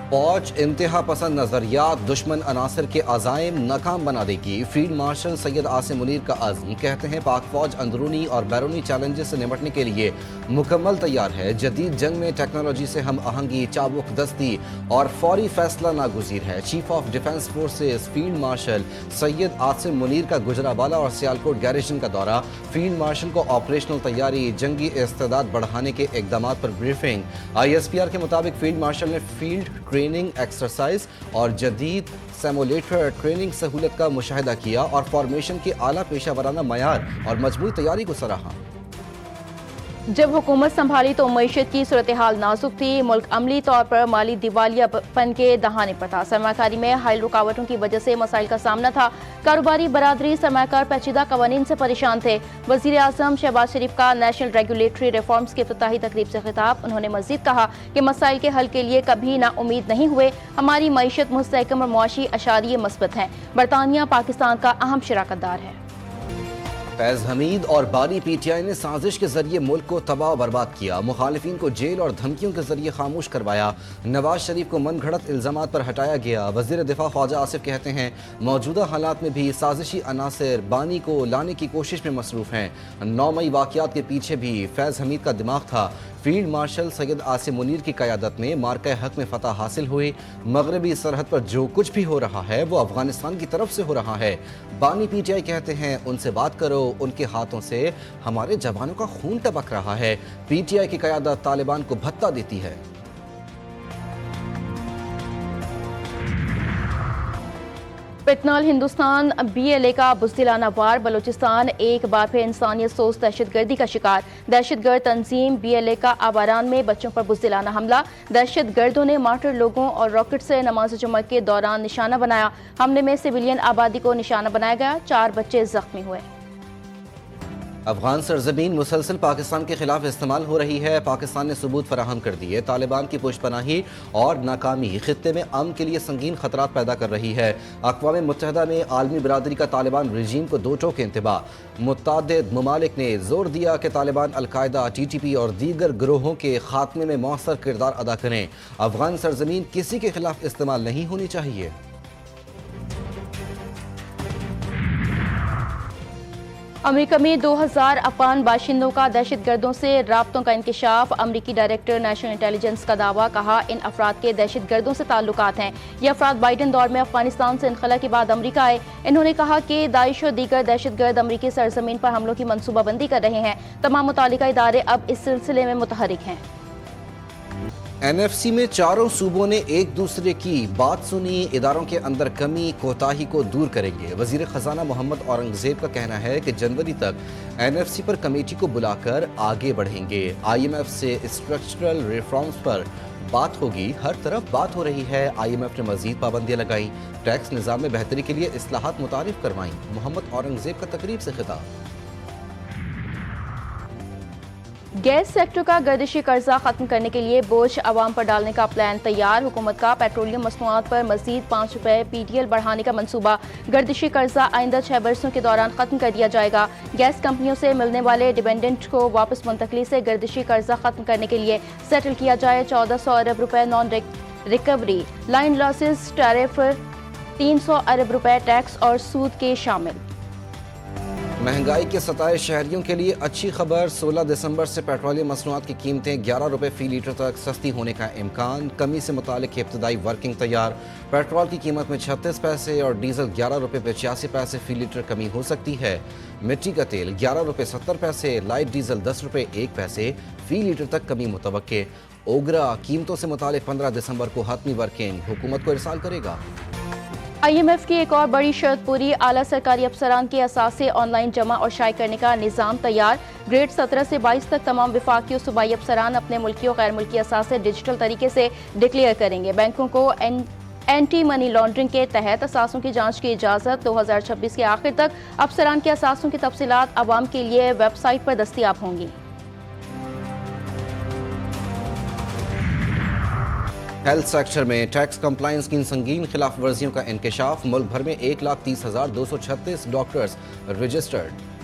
फौज इंतहा पसंद नजरियात दुश्मन अनासर के अजाइम नाकाम बना देगी। फील्ड मार्शल सैयद आसिम मुनीर का अज़्म, कहते हैं पाक फौज अंदरूनी और बैरूनी चैलेंजेस से निपटने के लिए मुकम्मल तैयार है। जदीद जंग में टेक्नोलॉजी से हम आहंगी, चाबुक दस्ती और फौरी फैसला नागुज़ीर है। Chief of defence forces field marshal Syed Asim Munir का गुजरावाला और सियालकोट गैरिसन का दौरा। फील्ड मार्शल को ऑपरेशनल तैयारी, जंगी इस्तेदाद बढ़ाने के इकदाम पर ब्रीफिंग। ISPR के मुताबिक फील्ड मार्शल ने फील्ड ट्रेनिंग एक्सरसाइज और जदीद सिमुलेटर ट्रेनिंग सहूलत का मुशाहिदा किया और फॉर्मेशन की आला पेशा वराना मयार और मजबूत तैयारी को सराहा। जब हुकूमत संभाली तो मईशत की सूरत हाल नाजुक थी। मुल्क अमली तौर पर माली दिवालियापन के दहाने पर था। सरमाकारी में हाई रुकावटों की वजह से मसाइल का सामना था। कारोबारी बरादरी सरमाकार पेचीदा कवानीन से परेशान थे। वज़ीर आज़म शहबाज शरीफ का नेशनल रेगुलेटरी रिफॉर्म्स की इफ्तिताही तकरीब से खिताब। उन्होंने मज़ीद कहा कि मसाइल के हल के लिए कभी ना उम्मीद नहीं हुए। हमारी मईशत मुस्तहकम और मुआशी अशारिये मस्बत हैं। बरतानिया पाकिस्तान का अहम शराकतदार है। फैज़ हमीद और बानी PTI ने साजिश के जरिए मुल्क को तबाह बर्बाद किया। मुखालिफिन को जेल और धमकियों के जरिए खामोश करवाया। नवाज शरीफ को मन घड़त इल्जामात पर हटाया गया। वज़ीर दिफा ख्वाजा आसिफ कहते हैं मौजूदा हालात में भी साजिशी अनासर बानी को लाने की कोशिश में मसरूफ हैं। 9 मई वाक़यात के पीछे भी फैज़ हमीद का दिमाग था। फील्ड मार्शल सैयद आसिम मुनीर की क़यादत में मार्का हक में फतह हासिल हुई। मगरबी सरहद पर जो कुछ भी हो रहा है वो अफगानिस्तान की तरफ से हो रहा है। बानी PTI कहते हैं उनसे बात करो, उनके हाथों से हमारे जवानों का खून टपक रहा है। PTI की क़यादत तालिबान को भत्ता देती है। पितनाल हिंदुस्तान BLA का बुज़दिलाना वार। बलूचिस्तान एक बार फिर इंसानियत सोच दहशतगर्दी का शिकार। दहशतगर्द तंजीम BLA का आवारान में बच्चों पर बुज़दिलाना हमला। दहशतगर्दों ने मार्टर लोगों और रॉकेट से नमाज जुमा के दौरान निशाना बनाया। हमले में सिविलियन आबादी को निशाना बनाया गया। 4 बच्चे जख्मी हुए। अफगान सरजमीन मुसलसल पाकिस्तान के खिलाफ इस्तेमाल हो रही है। पाकिस्तान ने सबूत फराहम कर दिए। तालिबान की पुशपनाही और नाकामी खित्ते में अमन के लिए संगीन खतरात पैदा कर रही है। अक़वाम मुत्तहिदा में आलमी बरादरी का तालिबान रजीम को दो टोक इंतबाह। मुत्तादिद ममालिक ने जोर दिया कि तालिबान अलकायदा, TTP और दीगर गिरोहों के खात्मे में मौसर किरदार अदा करें। अफगान सरजमीन किसी के खिलाफ इस्तेमाल नहीं होनी चाहिए। अमेरिका में 2000 अफगान बाशिंदों का दहशतगर्दों से राब्तों का इंकशाफ। अमरीकी डायरेक्टर नेशनल इंटेलिजेंस का दावा। कहा इन अफराद के दहशतगर्दों से ताल्लुकात हैं। ये अफराद बाइडन दौर में अफगानिस्तान से इनखला के बाद अमरीका आए। इन्होंने कहा कि दाइश और दीगर दहशतगर्द अमरीकी सरजमीन पर हमलों की मनसूबाबंदी कर रहे हैं। तमाम मुतालिका इदारे अब इस सिलसिले में मुतहरिक हैं। NFC में चारों सूबों ने एक दूसरे की बात सुनी। इदारों के अंदर कमी कोताही को दूर करेंगे। वजीर खजाना मोहम्मद औरंगजेब का कहना है कि जनवरी तक NFC पर कमेटी को बुलाकर आगे बढ़ेंगे। IMF से स्ट्रक्चरल रिफॉर्म्स पर बात होगी। हर तरफ बात हो रही है। IMF ने मजीद पाबंदियां लगाई। टैक्स निज़ाम में बेहतरी के लिए इस्लाहात मुतारिफ करवाई। मोहम्मद औरंगजेब का तकरीब से खिताब। गैस सेक्टर का गर्दिशी कर्जा खत्म करने के लिए बोझ आवाम पर डालने का प्लान तैयार। हुकूमत का पेट्रोलियम मसनूआत पर मजीद 5 रुपये PTL बढ़ाने का मंसूबा। गर्दिशी कर्जा आइंदा 6 बरसों के दौरान खत्म कर दिया जाएगा। गैस कंपनियों से मिलने वाले डिपेंडेंट को वापस मुंतकली से गर्दिशी कर्जा खत्म करने के लिए सेटल किया जाए। 1400 अरब रुपए non recovery line losses tariff, 300 अरब रुपए टैक्स और सूद के शामिल। महंगाई के सताए शहरियों के लिए अच्छी खबर। 16 दिसंबर से पेट्रोलियम मसनूआत की कीमतें 11 रुपये फी लीटर तक सस्ती होने का इम्कान। कमी से मुतालिक इब्तदाई वर्किंग तैयार। पेट्रोल की कीमत में 36 पैसे और डीजल 11 रुपये 85 पैसे फी लीटर कमी हो सकती है। मिट्टी का तेल 11 रुपये 70 पैसे, लाइट डीजल 10 रुपये 1 पैसे फी लीटर तक कमी मुतवक्के। ओगरा कीमतों से मुतालिक 15 दिसंबर को हतमी वर्किंग हुकूमत को इरसाल करेगा। IMF की एक और बड़ी शर्त पूरी। आला सरकारी अफसरान के असासे ऑनलाइन जमा और शाये करने का निज़ाम तैयार। ग्रेड 17 से 22 तक तमाम विफाकी और सूबाई अफसरान अपने मुल्की और गैर मुल्की असासे डिजिटल तरीके से डिक्लेयर करेंगे। बैंकों को एंटी मनी लॉन्ड्रिंग के तहत असासों की जांच की इजाज़त। 2026 के आखिर तक अफसरान के असासों की तफसीलात आवाम के लिए वेबसाइट पर दस्तियाब होंगी। हेल्थ सेक्टर में टैक्स कंप्लायंस की संगीन खिलाफ वर्जियों का इंकशाफ। मुल्क भर में 1,30,236 डॉक्टर्स रजिस्टर्ड।